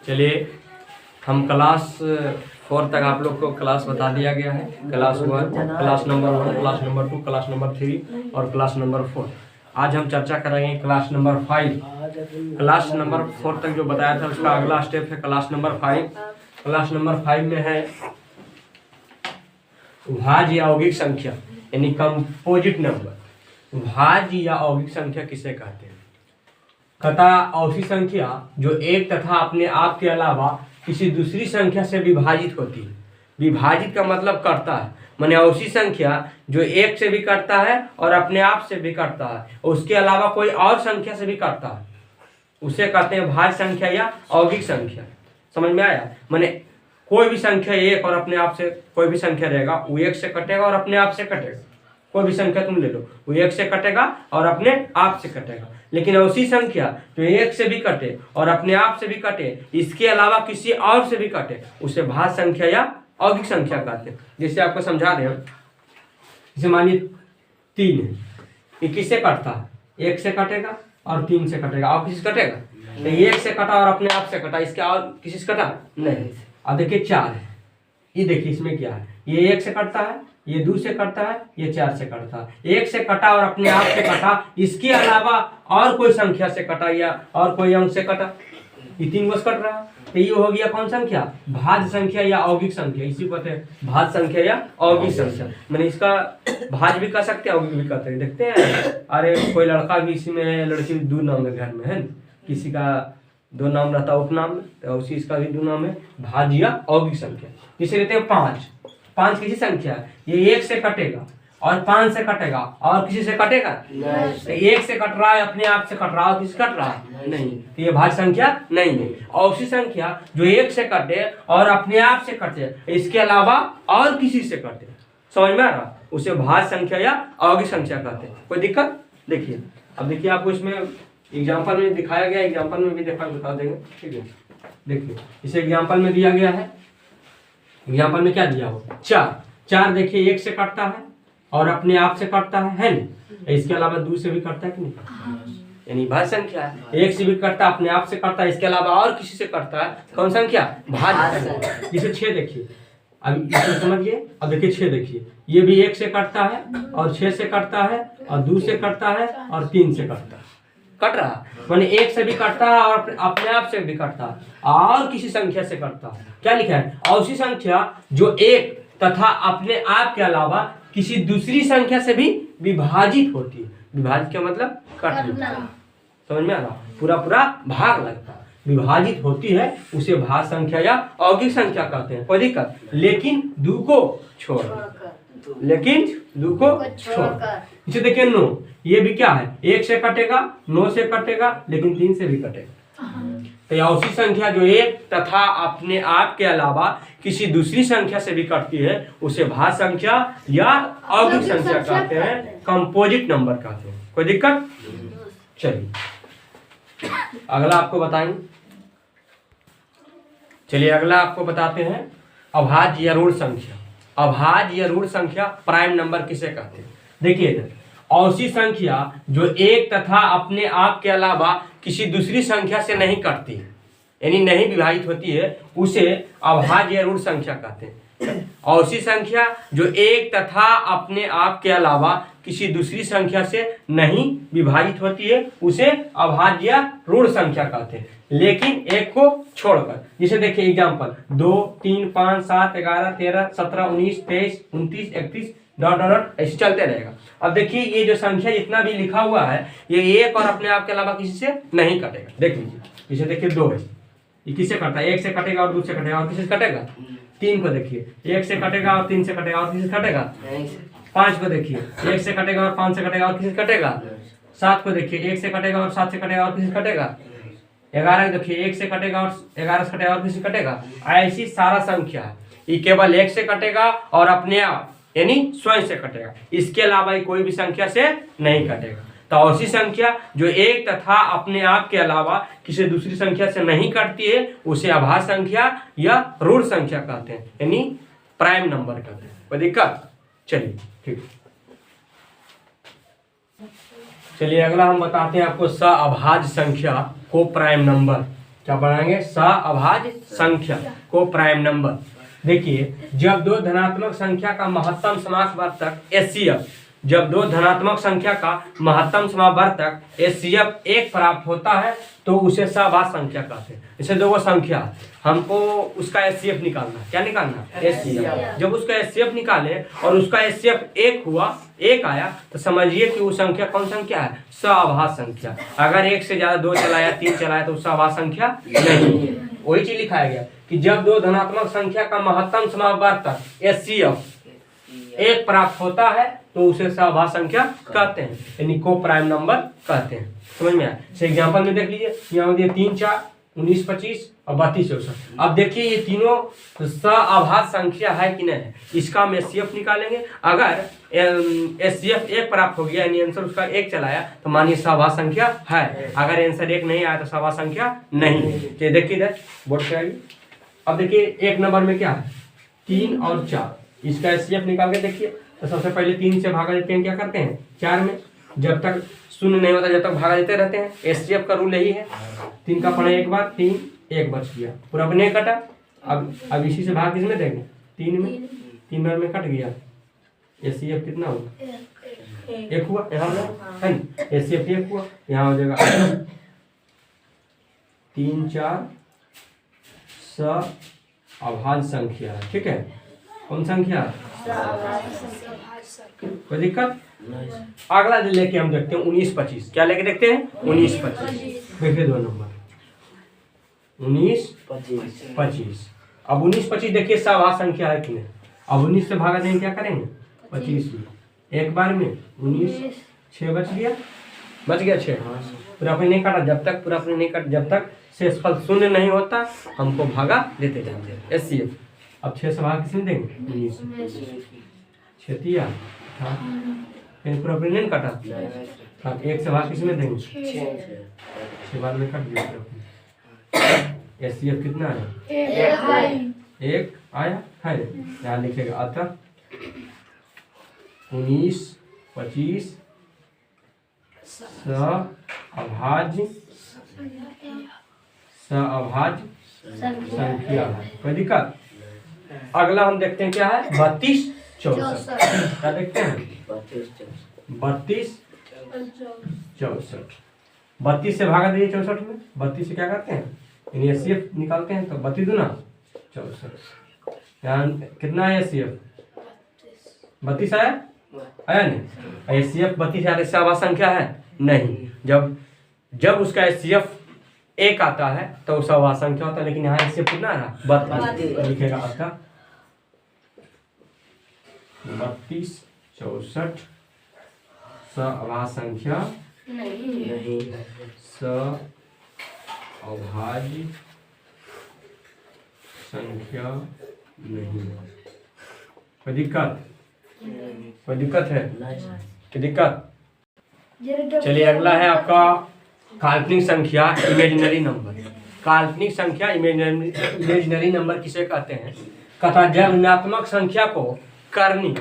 चलिए हम क्लास 4 तक आप लोग को क्लास बता दिया गया है। Class 1, class number 1, class number 2, class number 3 और क्लास नंबर 4। आज हम चर्चा करेंगे क्लास नंबर 5। क्लास नंबर 4 तक जो बताया था उसका अगला स्टेप है क्लास नंबर 5। क्लास नंबर 5 में है भाज्य या यौगिक संख्या यानी कंपोजिट नंबर। भाज्य या यौगिक संख्या किसे कहते हैं? तथा ऐसी संख्या जो एक तथा अपने आप के अलावा किसी दूसरी संख्या से विभाजित होती है। विभाजित का मतलब करता है, माने ऐसी संख्या जो एक से भी करता है और अपने आप से भी करता है, उसके अलावा कोई और संख्या से भी करता है, उसे कहते हैं भाज्य संख्या या यौगिक संख्या। समझ में आया? माने कोई भी संख्या एक और अपने आप से कोई भी संख्या रहेगा, वो एक से कटेगा और अपने आप से कटेगा। कोई भी संख्या तुम ले लो, वो एक से कटेगा और अपने आप से कटेगा। लेकिन ऐसी संख्या जो एक से भी कटे और अपने आप से भी कटे, इसके अलावा किसी और से भी कटे, उसे भाज्य संख्या या यौगिक संख्या कहते हैं। जैसे आपको समझा रहे हैं, जैसे मानिए 3 है, ये किससे कटता है? एक से कटेगा और 3 से कटेगा और किसी से कटेगा? तो एक से कटा और अपने आप से कटा, इसके और किसी से कटा नहीं। अब देखिए 4 है, ये देखिए इसमें क्या है, ये 1 से कटता है, ये 2 से कटता है, ये 4 से कटता है। 1 से कटा और अपने आप से कटा, इसके अलावा और कोई संख्या से कटा या और कोई अंक से कटा, ये 3 वर्ष कट रहा है। तो ये हो गया कौन संख्या? भाज्य संख्या या यौगिक संख्या। इसी को कहते हैं भाज्य संख्या या यौगिक संख्या। मैंने इसका भाज्य भी कह सकते हैं, यौगिक भी कहते हैं। देखते हैं, अरे कोई लड़का भी इसी में है, लड़की भी 2 नाम है घर में, है किसी का 2 नाम रहता है उपनाम में, तो उसी इसका भी 2 नाम है भाज्य या यौगिक संख्या। जिसे कहते हैं 5 किसी संख्या है, ये 1 से कटेगा और 5 से कटेगा और किसी से कटेगा नहीं। 1 से कट रहा है, अपने आप से कट रहा है, किसी कट रहा है नहीं, तो ये भाज्य संख्या नहीं है। और ऐसी संख्या जो 1 से कटे और अपने आप से कटे, इसके अलावा और किसी से कटे, समझ में आ रहा? उसे भाज्य संख्या या यौगिक संख्या कहते हैं। कोई दिक्कत? देखिए, अब देखिए आपको इसमें एग्जाम्पल में दिखाया गया, एग्जाम्पल में भी बता देंगे, ठीक है। देखिए इसे एग्जाम्पल में दिया गया है। एग्जाम्पल में क्या दिया हो? 4 देखिए 1 से कटता है और अपने आप से कटता है ना? इसके अलावा 2 से भी कटता है कि नहीं? यानी भाज्य संख्या है। 1 से भी कटता है, अपने आप से कटता है, इसके अलावा और किसी से कटता है, कौन संख्या? भाज्य संख्या। जैसे 6 देखिए, अब इसको समझिए। अब देखिए 6 देखिए, ये भी 1 से कटता है और 6 से कटता है और 2 से कटता है और 3 से कटता है। कट रहा माने 1 से भी कटता है और अपने आप से भी कटता है और किसी संख्या से कटता है। क्या लिखा है? ऐसी संख्या जो एक तथा अपने आप के अलावा किसी दूसरी संख्या से भी विभाजित होती है। विभाजित का मतलब कटना, समझ में आ रहा? पूरा भाग लगता है, विभाजित होती है, उसे भाज्य संख्या या यौगिक संख्या कहते हैं। कोई दिक्कत? लेकिन 2 को छोड़, लेकिन 2 को छोड़। इसे देखिए 9, ये भी क्या है? 1 से कटेगा, 9 से कटेगा, लेकिन 3 से भी कटेगा। तो ऐसी संख्या जो एक तथा अपने आप के अलावा किसी दूसरी संख्या से भी कटती है, उसे भाज्य संख्या या यौगिक संख्या कहते हैं, कंपोजिट नंबर कहते हैं। कोई दिक्कत? चलिए अगला आपको बताएंगे। चलिए अगला आपको बताते हैं अभाज्य या ऋण संख्या। अभाज्य या ऋण संख्या प्राइम नंबर किसे कहते हैं? देखिए इधर, ऐसी संख्या जो एक तथा अपने आप के अलावा किसी दूसरी संख्या से नहीं कटती है, यानी नहीं विभाजित होती है, उसे अभाज्य या ऋण संख्या कहते हैं। ऐसी संख्या जो एक तथा अपने आप के अलावा किसी दूसरी संख्या से नहीं विभाजित होती है, उसे अभाज्य या ऋण संख्या कहते हैं, लेकिन एक को छोड़कर। जैसे देखिए एग्जाम्पल, 2, 3, 5, 7, 11, 13, 17, 19, 23, 29, 31 डॉट ऐसे चलते रहेगा। अब देखिए ये जो संख्या जितना भी लिखा हुआ है, ये एक और अपने आप के अलावा किसी से नहीं कटेगा। देख लीजिए, इसे देखिए 2 है, ये किससे कटता है? 1 से कटेगा और 2 से कटेगा और किसी से कटेगा? 3 को देखिए, 1 से कटेगा और 3 से कटेगा और किसी से कटेगा? 5 को देखिए, 1 से कटेगा और 5 से कटेगा और किसी से कटेगा? 7 को देखिए, 1 से कटेगा और 7 से कटेगा और किसी से कटेगा? 11 को देखिए, 1 से कटेगा और 11 से कटेगा और किसी से कटेगा? ऐसी सारा संख्या है, ये केवल 1 से कटेगा और अपने आप यानी स्वयं से कटेगा, इसके अलावा कोई भी संख्या से नहीं कटेगा। तो ऐसी संख्या जो एक तथा अपने आप के अलावा किसी दूसरी संख्या से नहीं कटती है, उसे अभाज्य संख्या या ऋण संख्या कहते हैं, यानी प्राइम नंबर कहते हैं। कोई दिक्कत? चलिए ठीक, चलिए अगला हम बताते हैं आपको अभाज्य संख्या को प्राइम नंबर। क्या बनाएंगे, सअभाज्य संख्या को प्राइम नंबर। देखिए जब दो धनात्मक संख्या का महत्तम समावर्तक HCF, जब दो धनात्मक संख्या का महत्तम समावर्तक HCF 1 प्राप्त होता है तो उसे सअभाज्य संख्या कहते हैं। जैसे दो संख्या, हमको उसका HCF निकालना, क्या निकालना, HCF। जब उसका HCF निकाले और उसका HCF 1 हुआ, 1 आया, तो समझिए कि वो संख्या कौन संख्या है, सअभाज्य संख्या। अगर 1 से ज्यादा 2 चलाया, 3 चलाया तो सअभाज्य संख्या नहीं है। वही चीज लिखाया गया कि जब दो धनात्मक संख्या का महत्तम समावर्तक HCF 1 प्राप्त होता है तो उसे सअभाज्य संख्या कहते हैं, यानी को प्राइम नंबर कहते हैं। समझ में आया। एग्जाम्पल में देख लीजिए, यहाँ दिए 3, 4, 19, 25 और 32, 64। अब देखिए ये तीनों सअभाज्य संख्या है कि नहीं है, इसका हम HCF निकालेंगे। अगर HCF 1 प्राप्त हो गया, यानी आंसर उसका 1 चलाया, तो मानिए सअभाज्य संख्या है। अगर आंसर 1 नहीं आया तो सअभाज्य संख्या नहीं है। तो देखिए इधर बोर्ड पे आइए। अब देखिए 1 नंबर में क्या है, 3 और 4, इसका HCF निकाल के देखिए। तो सबसे पहले 3 से भागा देते हैं, क्या करते हैं 4 में, जब तक शून्य नहीं होता जब तक भागा देते रहते हैं। HCF का रूल यही है। 3 का पढ़ा एक बार, 3, 1 बच गया, पूरा नहीं कटा। अब इसी से भाग किसमें देंगे, 3 में, 3 बार में कट गया। HCF कितना हुआ, 1 हुआ, यहाँ है HCF 1 हुआ, यहाँ हो जाएगा 3, 4 सअभाज्य संख्या है। ठीक है, कौन संख्या, कोई दिक्कत। अगला लेके हम देखते हैं 19, 25। क्या लेके देखते हैं, 19, 25। देखिए 2 नंबर 19, 25। अब 19, 25 देखिए सअभाज्य संख्या है कि नहीं। अब 19 से भागा देंगे, क्या करेंगे, 25 में, एक बार में 19, 6 बच गया 6। पूरा अपने नहीं काटा, जब तक पूरा अपने नहीं काटा, जब तक शेषफल शून्य नहीं होता हमको भागा देते जाते हैं HCF। अब 6 से भाग किसमें देंगे, 19, 6 फिर पूरा अपने नहीं काटा। अब 1 से भाग किसमें देंगे, 6 बार में कट गया। HCF कितना है, 1 आया है। यहाँ लिखेगा अतः 19, 25 सअभाज्य संख्या है। कोई दिक्कत। अगला हम देखते हैं क्या है, 32, 64। क्या देखते हैं, 32, 64। 32 से भागा दीजिए 64 में, 32 से क्या करते हैं, HCF निकालते हैं। तो 32 दूना 64। यहाँ कितना है HCF, 32 आया नहीं। HCF 32 आया, सअभाज्य संख्या है नहीं। जब उसका HCF 1 आता है तो सअभाज्य संख्या होता है, लेकिन यहाँ HCF कितना है, 32। लिखेगा अतः 32, 64 सअभाज्य संख्या नहीं, सअभाज्य संख्या नहीं। कोई दिक्कत है, कोई दिक्कत। चलिए अगला है आपका काल्पनिक संख्या, इमेजिनरी नंबर। काल्पनिक संख्या इमेजिनरी नंबर किसे कहते हैं, कथा जब ऋणात्मक संख्या को करनी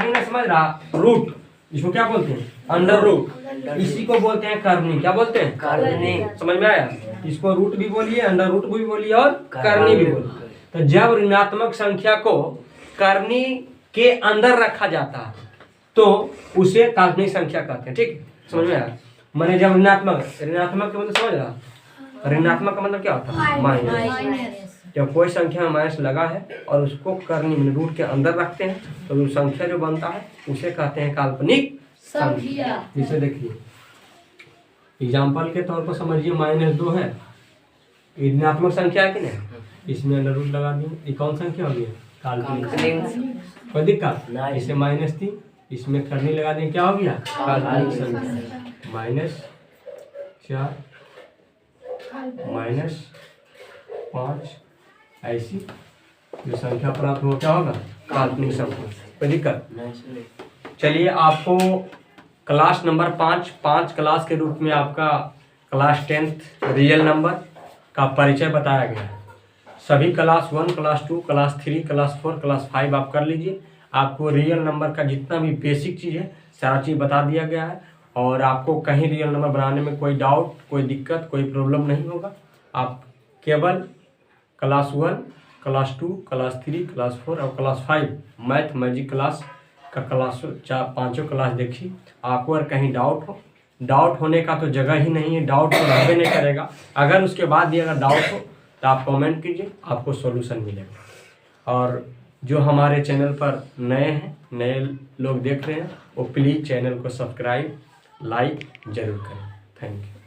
में समझ रहा, रूट, इसको क्या बोलते हैं, अंडर रूट, इसी को बोलते हैं करनी। क्या बोलते हैं, करनी। समझ में आया। इसको रूट भी बोलिए, अंडर रूट भी बोलिए और करनी भी बोलिए। तो जब ऋणात्मक संख्या को करनी के अंदर रखा जाता है तो उसे काल्पनिक संख्या कहते हैं। ठीक, समझ में आया। मैंने जब ऋणात्मक के मतलब समझ रहा, ऋणात्मक का मतलब क्या होता है, माइनस। जब कोई संख्या में माइनस लगा है और उसको करनी में रूट के अंदर रखते हैं तो वो संख्या जो बनता है उसे कहते हैं काल्पनिक संख्या। इसे देखिए एग्जाम्पल के तौर पर समझिए, -2 है, ऋणात्मक संख्या है कि नहीं, इसमें अंडर रूट लगा दिए, ये कौन संख्या हो गई, काल्पनिक। कोई दिक्कत। इसे -3, इसमें करनी लगा दें, क्या हो गया, काल्पनिक संख्या। -4 -5 ऐसी जो संख्या प्राप्त हो क्या होगा, काल्पनिक संख्या। कोई दिक्कत। चलिए आपको क्लास नंबर 5 क्लास के रूप में आपका क्लास 10th रियल नंबर का परिचय बताया गया है। सभी class 1, class 2, class 3, class 4, class 5 आप कर लीजिए। आपको रियल नंबर का जितना भी बेसिक चीज़ है सारा चीज़ बता दिया गया है और आपको कहीं रियल नंबर बनाने में कोई डाउट, कोई दिक्कत, कोई प्रॉब्लम नहीं होगा। आप केवल क्लास 1, क्लास 2, क्लास 3, क्लास 4 और क्लास 5 मैथ मैजिक क्लास का क्लास 5 क्लास देखिए। आपको अगर कहीं डाउट होने का तो जगह ही नहीं है, डाउट तो रहबे नहीं करेगा। अगर उसके बाद भी अगर डाउट हो तो आप कमेंट कीजिए, आपको सॉल्यूशन मिलेगा। और जो हमारे चैनल पर नए लोग देख रहे हैं वो प्लीज़ चैनल को सब्सक्राइब लाइक ज़रूर करें। Thank you.